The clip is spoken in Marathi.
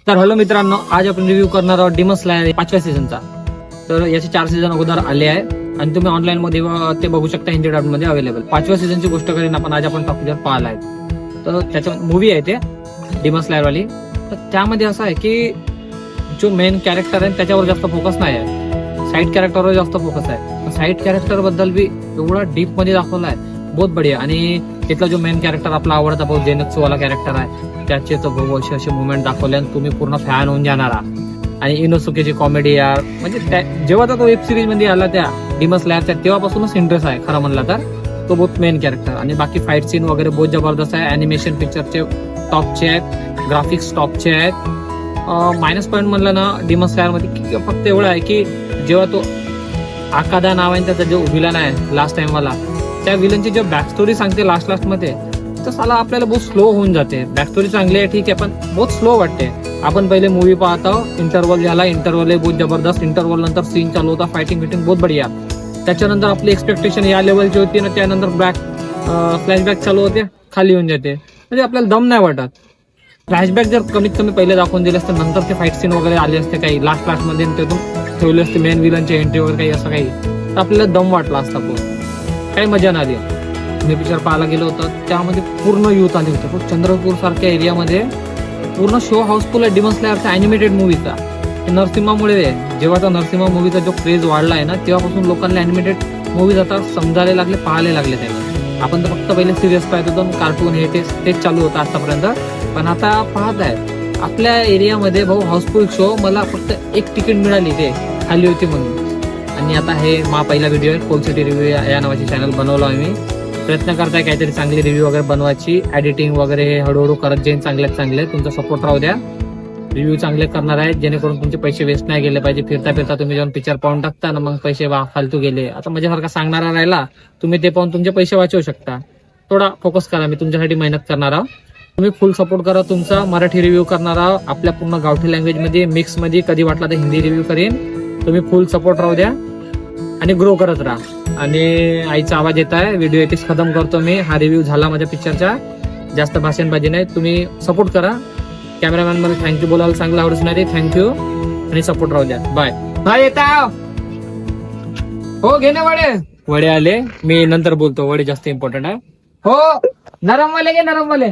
तर हॅलो मित्रांनो, आज आपण रिव्ह्यू करणार आहोत डिमन स्लेयर 5व्या सीझनचा. तर याचे 4 सीझन अगोदर आले आहे आणि तुम्ही ऑनलाईन मध्ये ते बघू शकता, हिंदी डब मध्ये अवेलेबल. 5व्या सीझनची गोष्ट करीन आपण आज आपण टॉपिक पाहिला आहे. तर त्याच्या मूवी आहे ते डिमन स्लेयर वाली. तर त्यामध्ये असं आहे की जो मेन कॅरेक्टर आहे त्याच्यावर जास्त फोकस नाही आहे, साईड कॅरेक्टरवर जास्त फोकस आहे. साईड कॅरेक्टर बद्दल बी एवढा डीप मध्ये दाखवला आहे, बहुत बढिया. आणि तिथला जो मेन कॅरेक्टर आपला आवडता भाऊ जेनेत्सू वाला कॅरेक्टर आहे, त्याचे तर भाऊ असे असे मुवमेंट दाखवले आणि तुम्ही पूर्ण फॅन होऊन जाणार. आणि इनोसुकेची कॉमेडी यार, म्हणजे जेव्हा तो वेब सिरीज मध्ये आला त्या डिमन स्लेयरच्या तेव्हापासूनच इंटरेस्ट आहे खरं म्हणला तर. तो बहुत मेन कॅरेक्टर आणि बाकी फाईट सीन वगैरे बहुत जबरदस्त आहे. अॅनिमेशन पिक्चरचे टॉपचे आहेत, ग्राफिक्स टॉपचे आहेत. मायनस पॉईंट म्हणलं ना डिमन स्लेयर मध्ये फक्त एवढं आहे की जेव्हा तो आकादा नाव आहे त्याचा जो विलन आहे लास्ट टाइम वाला, त्या विलनची जो बॅक स्टोरी सांगते लास्ट मध्ये, तर साला आपल्याला बहुत स्लो होऊन जाते. बॅक स्टोरी चांगली आहे ठीक आहे, पण बहुत स्लो वाटते. आपण पहिले मूवी पाहतो, इंटरवल झाला, इंटरवल बहुत जबरदस्त, इंटरवल नंतर सीन चालू होता, फायटिंग बहुत बढिया. त्याच्यानंतर आपली एक्सपेक्टेशन या लेवलची होती ना, त्यानंतर फ्लॅशबॅक चालू होते, खाली येऊन जाते, म्हणजे आपल्याला दम नाही वाटत. फ्लॅशबॅक जर कमीत कमी पहिले दाखवून दिले असते, नंतर ते फाईट सीन वगैरे आले असते काही लास्ट मध्ये तिथून ठेवले असते मेन विलनची एंट्री वगैरे काही असं काही, तर आपल्याला दम वाटला असता. काही मजा नाही आली. मी पिक्चर पाहायला गेलो होतो, त्यामध्ये पूर्ण युथ आली होती. पण चंद्रपूर सारख्या एरियामध्ये पूर्ण शो हाऊसफुल आहे डिमन स्लेयरचा अॅनिमेटेड मूवीचा. नरसिम्हामुळे जेव्हाचा नरसिम्हा मूवीचा जो क्रेज वाढला आहे ना, तेव्हापासून लोकांना अॅनिमेटेड मूवीज आता समजायला लागले, पाहायला लागले. त्याला आपण तर फक्त पहिले सिरियस पाहत होतो, कार्टून हे तेच चालू होतं आतापर्यंत. पण आता पाहत आहे आपल्या एरियामध्ये भाऊ हाऊसफुल शो. मला फक्त एक तिकीट मिळाली, ते खाली होती म्हणून. आणि आता हे पहिला व्हिडिओ आहे, कोल सिटी रिव्ह्यू या नावाची चॅनल बनवलो आहे मी. प्रयत्न करताय काहीतरी चांगली रिव्ह्यू वगैरे बनवायची, एडिटिंग वगैरे हळूहळू करत जाईन. चांगले तुमचा सपोर्ट राहू द्या. रिव्ह्यू चांगले करणार आहे जेणेकरून तुमचे पैसे वेस्ट नाही गेले पाहिजे. फिरता तुम्ही जाऊन पिक्चर पाहून टाकता ना, मग पैसे फालतू गेले. आता माझ्यासारखा सांगणारा राहिला, तुम्ही ते पाहून तुमचे पैसे वाचवू शकता. थोडा फोकस करा, मी तुमच्यासाठी मेहनत करणार आहोत. तुम्ही फुल सपोर्ट करा तुमचा. मराठी रिव्ह्यू करणार आहोत आपल्या पूर्ण गावठी लँग्वेज मध्ये, मिक्स मध्ये, कधी वाटला तर हिंदी रिव्ह्यू करेन. तुम्ही फुल सपोर्ट राहू द्या आणि ग्रो करत राहा. आणि आईचा आवाज येत आहे, व्हिडिओ इथेच खतम करतो मी. हा रिव्ह्यू झाला माझ्या पिक्चरचा, जास्त भाषणबाजी नाही. तुम्ही सपोर्ट करा. कॅमेरामॅन मला थँक्यू बोलायला चांगला आवडूच नाही, थँक्यू. आणि सपोर्ट राहू द्या. Bye bye. येता हो, घे ना वडे आले, मी नंतर बोलतो. वडे जास्त इम्पॉर्टंट आहे. हो, नरम वाले घे, नरम वाले.